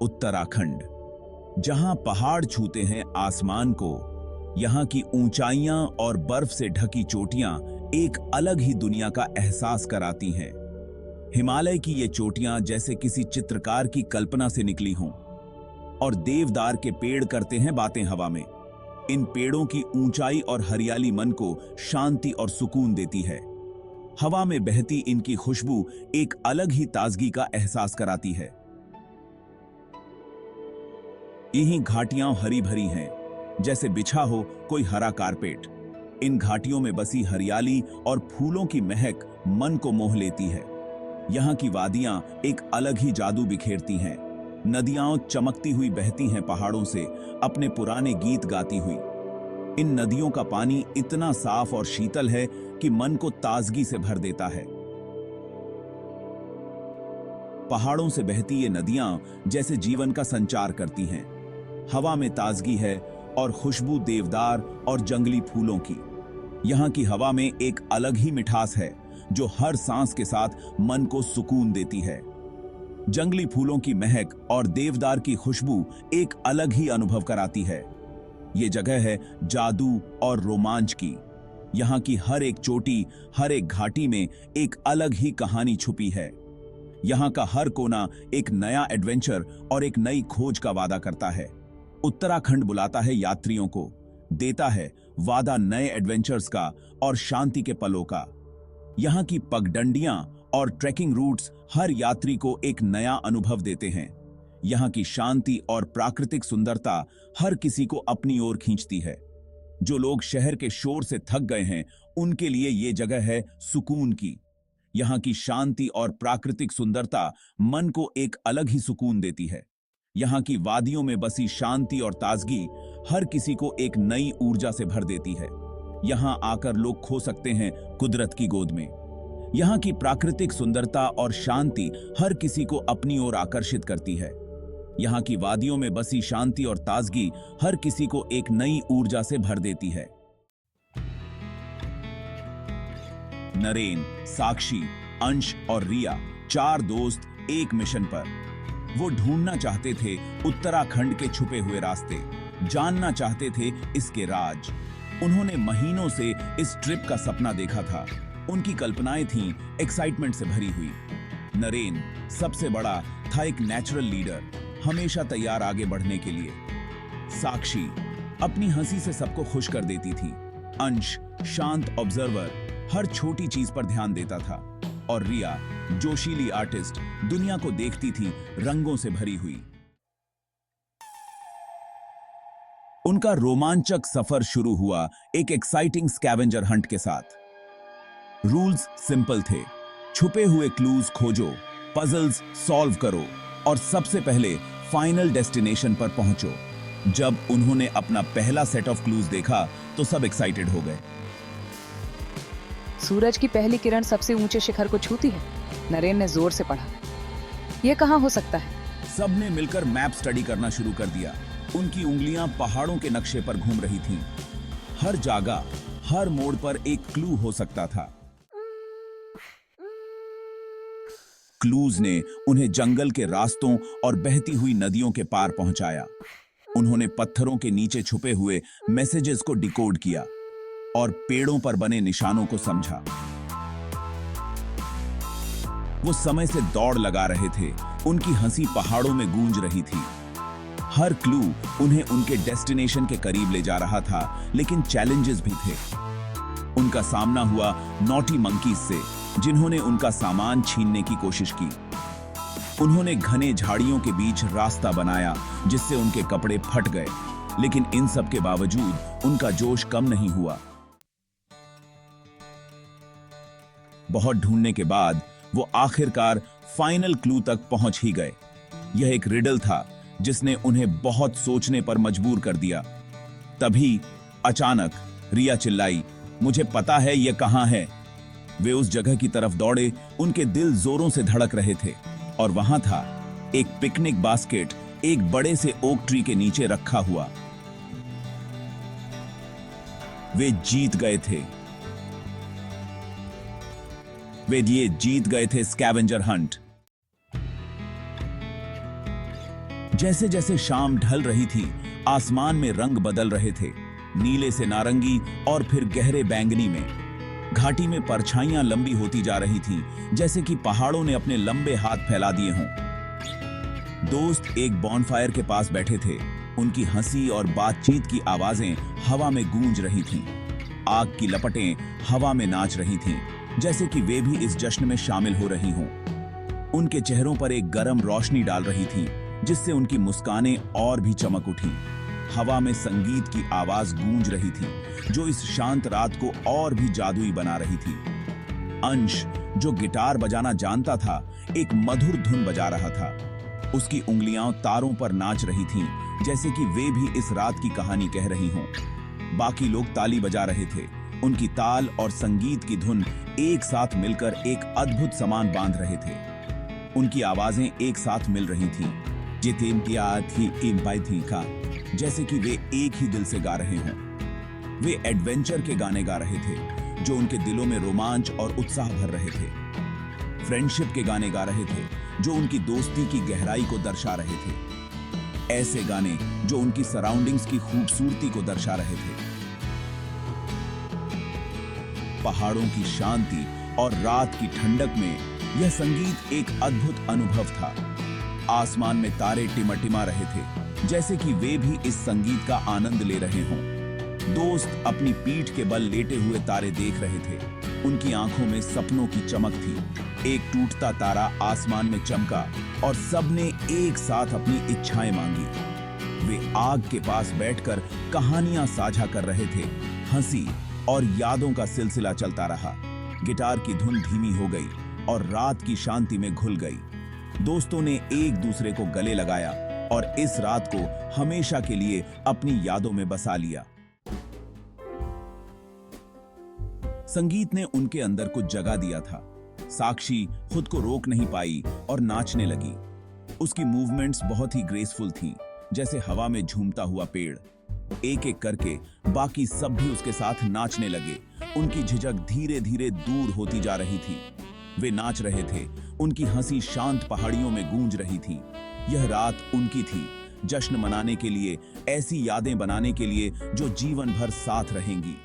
उत्तराखंड, जहां पहाड़ छूते हैं आसमान को। यहां की ऊंचाइयां और बर्फ से ढकी चोटियां एक अलग ही दुनिया का एहसास कराती हैं। हिमालय की ये चोटियां जैसे किसी चित्रकार की कल्पना से निकली हों। और देवदार के पेड़ करते हैं बातें हवा में। इन पेड़ों की ऊंचाई और हरियाली मन को शांति और सुकून देती है। हवा में बहती इनकी खुशबू एक अलग ही ताजगी का एहसास कराती है। यहीं घाटियां हरी भरी हैं, जैसे बिछा हो कोई हरा कारपेट। इन घाटियों में बसी हरियाली और फूलों की महक मन को मोह लेती है। यहाँ की वादियां एक अलग ही जादू बिखेरती हैं। नदियां चमकती हुई बहती हैं पहाड़ों से, अपने पुराने गीत गाती हुई। इन नदियों का पानी इतना साफ और शीतल है कि मन को ताजगी से भर देता है। पहाड़ों से बहती ये नदियां जैसे जीवन का संचार करती हैं। हवा में ताजगी है और खुशबू देवदार और जंगली फूलों की। यहाँ की हवा में एक अलग ही मिठास है जो हर सांस के साथ मन को सुकून देती है। जंगली फूलों की महक और देवदार की खुशबू एक अलग ही अनुभव कराती है। ये जगह है जादू और रोमांच की। यहाँ की हर एक चोटी, हर एक घाटी में एक अलग ही कहानी छुपी है। यहाँ का हर कोना एक नया एडवेंचर और एक नई खोज का वादा करता है। उत्तराखंड बुलाता है यात्रियों को, देता है वादा नए एडवेंचर्स का और शांति के पलों का। यहाँ की पगडंडियां और ट्रैकिंग रूट्स हर यात्री को एक नया अनुभव देते हैं। यहाँ की शांति और प्राकृतिक सुंदरता हर किसी को अपनी ओर खींचती है। जो लोग शहर के शोर से थक गए हैं, उनके लिए ये जगह है सुकून की। यहाँ की शांति और प्राकृतिक सुंदरता मन को एक अलग ही सुकून देती है। यहाँ की वादियों में बसी शांति और ताजगी हर किसी को एक नई ऊर्जा से भर देती है। यहाँ आकर लोग खो सकते हैं कुदरत की गोद में। यहाँ की प्राकृतिक सुंदरता और शांति हर किसी को अपनी ओर आकर्षित करती है। यहाँ की वादियों में बसी शांति और ताजगी हर किसी को एक नई ऊर्जा से भर देती है। नरेन, साक्षी, अंश और रिया, 4 दोस्त एक मिशन पर। वो ढूंढना चाहते थे उत्तराखंड के छुपे हुए रास्ते, जानना चाहते थे इसके राज। उन्होंने महीनों से इस ट्रिप का सपना देखा था। उनकी कल्पनाएं थीं एक्साइटमेंट से भरी हुई। नरेन सबसे बड़ा था, एक नेचुरल लीडर, हमेशा तैयार आगे बढ़ने के लिए। साक्षी अपनी हंसी से सबको खुश कर देती थी। अंश शांत ऑब्जर्वर, हर छोटी चीज पर ध्यान देता था। और रिया जोशीली आर्टिस्ट, दुनिया को देखती थी रंगों से भरी हुई। उनका रोमांचक सफर शुरू हुआ एक एक्साइटिंग स्कैवेंजर हंट के साथ। रूल्स सिंपल थे, छुपे हुए क्लूज खोजो, पजल्स सॉल्व करो और सबसे पहले फाइनल डेस्टिनेशन पर पहुंचो। जब उन्होंने अपना पहला सेट ऑफ क्लूज देखा तो सब एक्साइटेड हो गए। सूरज की पहली किरण सबसे ऊंचे शिखर को छूती है, नरेन ने जोर से पढ़ा। यह कहां हो सकता है? सबने मिलकर मैप स्टडी करना शुरू कर दिया। उनकी उंगलियां पहाड़ों के नक्शे पर घूम रही थीं। हर जगह, हर मोड़ पर एक क्लू हो सकता था। क्लूज ने उन्हें जंगल के रास्तों और बहती हुई नदियों के पार पहुंचाया। उन्होंने पत्थरों के नीचे छुपे हुए मैसेजेस को डिकोड किया और पेड़ों पर बने निशानों को समझा। वो समय से दौड़ लगा रहे थे, उनकी हंसी पहाड़ों में गूंज रही थी। हर क्लू उन्हें उनके डेस्टिनेशन के करीब ले जा रहा था, लेकिन चैलेंजेस भी थे। उनका सामना हुआ नॉटी मंकीज से, जिन्होंने उनका सामान छीनने की कोशिश की। उन्होंने घने झाड़ियों के बीच रास्ता बनाया, जिससे उनके कपड़े फट गए, लेकिन इन सब के बावजूद उनका जोश कम नहीं हुआ। बहुत ढूंढने के बाद वो आखिरकार फाइनल क्लू तक पहुंच ही गए। यह एक रिडल था जिसने उन्हें बहुत सोचने पर मजबूर कर दिया। तभी अचानक रिया चिल्लाई, मुझे पता है यह कहां है। वे उस जगह की तरफ दौड़े, उनके दिल जोरों से धड़क रहे थे। और वहां था एक पिकनिक बास्केट, एक बड़े से ओक ट्री के नीचे रखा हुआ। वे जीत गए थे। वे जीत गए थे स्कैवेंजर हंट। जैसे जैसे शाम ढल रही थी, आसमान में रंग बदल रहे थे, नीले से नारंगी और फिर गहरे बैंगनी में। घाटी में परछाइयां लंबी होती जा रही थीं, जैसे कि पहाड़ों ने अपने लंबे हाथ फैला दिए हों। दोस्त एक बॉनफायर के पास बैठे थे। उनकी हंसी और बातचीत की आवाजें हवा में गूंज रही थीं। आग की लपटें हवा में नाच रही थीं, जैसे कि वे भी इस जश्न में शामिल हो रही हों। उनके चेहरों पर एक गर्म रोशनी डाल रही थी, जिससे उनकी मुस्कानें और भी चमक उठी। हवा में संगीत की आवाज गूंज रही थी, जो इस शांत रात को और भी जादुई बना रही थी। अंश, जो गिटार बजाना जानता था, एक मधुर धुन बजा रहा था। उसकी उंगलियां तारों पर नाच रही थीं, जैसे कि वे भी इस रात की कहानी कह रही हों। बाकी लोग ताली बजा रहे थे। उनकी ताल और संगीत की धुन एक साथ मिलकर एक अद्भुत समान बांध रहे थे। उनकी आवाजें एक साथ मिल रही थीं, जैसे कि वे एक ही दिल से गा रहे हों। वे एडवेंचर के गाने गा रहे थे, जो उनके दिलों में रोमांच और उत्साह भर रहे थे। फ्रेंडशिप के गाने गा रहे थे, जो उनकी दोस्ती की गहराई को दर्शा रहे थे। ऐसे गाने जो उनकी सराउंडिंग्स की खूबसूरती को दर्शा रहे थे। पहाड़ों की शांति और रात की ठंडक में यह संगीत एक अद्भुत अनुभव था। आसमान में तारे टिमटिमा रहे थे, जैसे कि वे भी इस संगीत का आनंद ले रहे हों। दोस्त अपनी पीठ के बल लेटे हुए तारे देख रहे थे। उनकी आंखों में सपनों की चमक थी। एक टूटता तारा आसमान में चमका और सबने एक साथ अपनी इच्छाएं मांगी। वे आग के पास बैठकर कहानियां साझा कर रहे थे। हंसी और यादों का सिलसिला चलता रहा। गिटार की धुन धीमी हो गई और रात की शांति में घुल गई। दोस्तों ने एक दूसरे को गले लगाया और इस रात को हमेशा के लिए अपनी यादों में बसा लिया। संगीत ने उनके अंदर कुछ जगा दिया था। साक्षी खुद को रोक नहीं पाई और नाचने लगी। उसकी मूवमेंट्स बहुत ही ग्रेसफुल थीं, जैसे हवा में झूमता हुआ पेड़। एक एक करके बाकी सब भी उसके साथ नाचने लगे। उनकी झिझक धीरे धीरे दूर होती जा रही थी। वे नाच रहे थे। उनकी हंसी शांत पहाड़ियों में गूंज रही थी। यह रात उनकी थी, जश्न मनाने के लिए, ऐसी यादें बनाने के लिए जो जीवन भर साथ रहेंगी।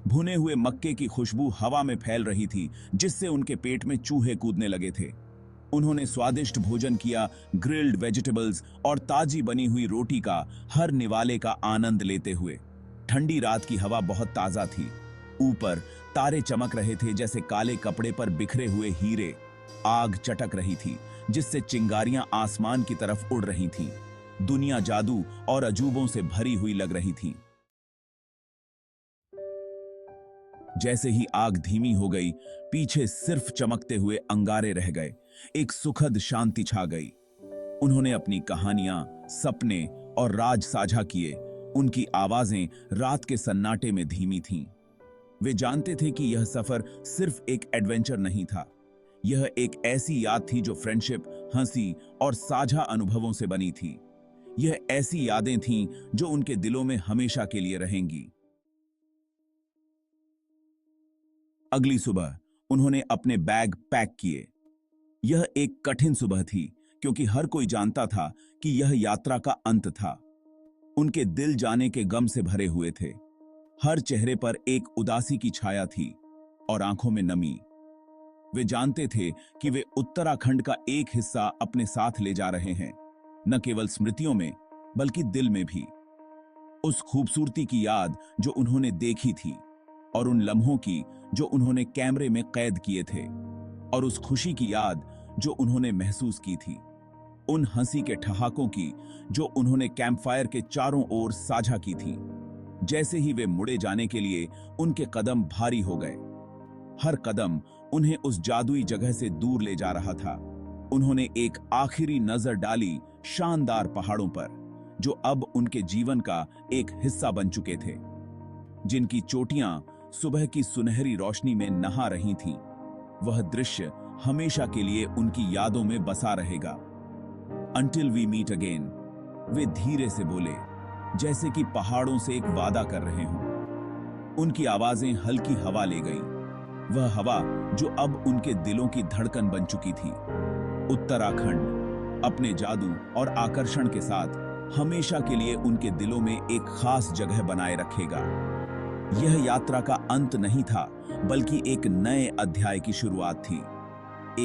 भुने हुए मक्के की खुशबू हवा में फैल रही थी, जिससे उनके पेट में चूहे कूदने लगे थे। उन्होंने स्वादिष्ट भोजन किया, ग्रिल्ड वेजिटेबल्स और ताजी बनी हुई रोटी का हर निवाले का आनंद लेते हुए। ठंडी रात की हवा बहुत ताजा थी। ऊपर तारे चमक रहे थे, जैसे काले कपड़े पर बिखरे हुए हीरे। आग चटक रही थी, जिससे चिंगारियां आसमान की तरफ उड़ रही थीं। दुनिया जादू और अजूबों से भरी हुई लग रही थी। जैसे ही आग धीमी हो गई, पीछे सिर्फ चमकते हुए अंगारे रह गए। एक सुखद शांति छा गई। उन्होंने अपनी कहानियां, सपने और राज साझा किए। उनकी आवाजें रात के सन्नाटे में धीमी थीं। वे जानते थे कि यह सफर सिर्फ एक एडवेंचर नहीं था। यह एक ऐसी याद थी जो फ्रेंडशिप, हंसी और साझा अनुभवों से बनी थी। यह ऐसी यादें थीं जो उनके दिलों में हमेशा के लिए रहेंगी। अगली सुबह उन्होंने अपने बैग पैक किए। यह एक कठिन सुबह थी, क्योंकि हर कोई जानता था कि यह यात्रा का अंत था। उनके दिल जाने के गम से भरे हुए थे। हर चेहरे पर एक उदासी की छाया थी और आंखों में नमी। वे जानते थे कि वे उत्तराखंड का एक हिस्सा अपने साथ ले जा रहे हैं, न केवल स्मृतियों में बल्कि दिल में भी। उस खूबसूरती की याद जो उन्होंने देखी थी, और उन लम्हों की जो उन्होंने कैमरे में कैद किए थे, और उस खुशी की याद जो उन्होंने महसूस की थी। उन हंसी के ठहाकों की जो उन्होंने कैंपफायर के चारों ओर साझा की थी। जैसे ही वे मुड़े जाने के लिए, उनके कदम भारी हो गए। हर कदम उन्हें उस जादुई जगह से दूर ले जा रहा था। उन्होंने एक आखिरी नजर डाली शानदार पहाड़ों पर, जो अब उनके जीवन का एक हिस्सा बन चुके थे, जिनकी चोटियां सुबह की सुनहरी रोशनी में नहा रही थीं। वह दृश्य हमेशा के लिए उनकी यादों में बसा रहेगा। Until we meet again, वे धीरे से बोले, जैसे कि पहाड़ों से एक वादा कर रहे हों। उनकी आवाजें हल्की हवा ले गई, वह हवा जो अब उनके दिलों की धड़कन बन चुकी थी। उत्तराखंड अपने जादू और आकर्षण के साथ हमेशा के लिए उनके दिलों में एक खास जगह बनाए रखेगा। यह यात्रा का अंत नहीं था, बल्कि एक नए अध्याय की शुरुआत थी।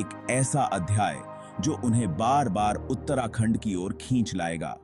एक ऐसा अध्याय जो उन्हें बार बार उत्तराखंड की ओर खींच लाएगा।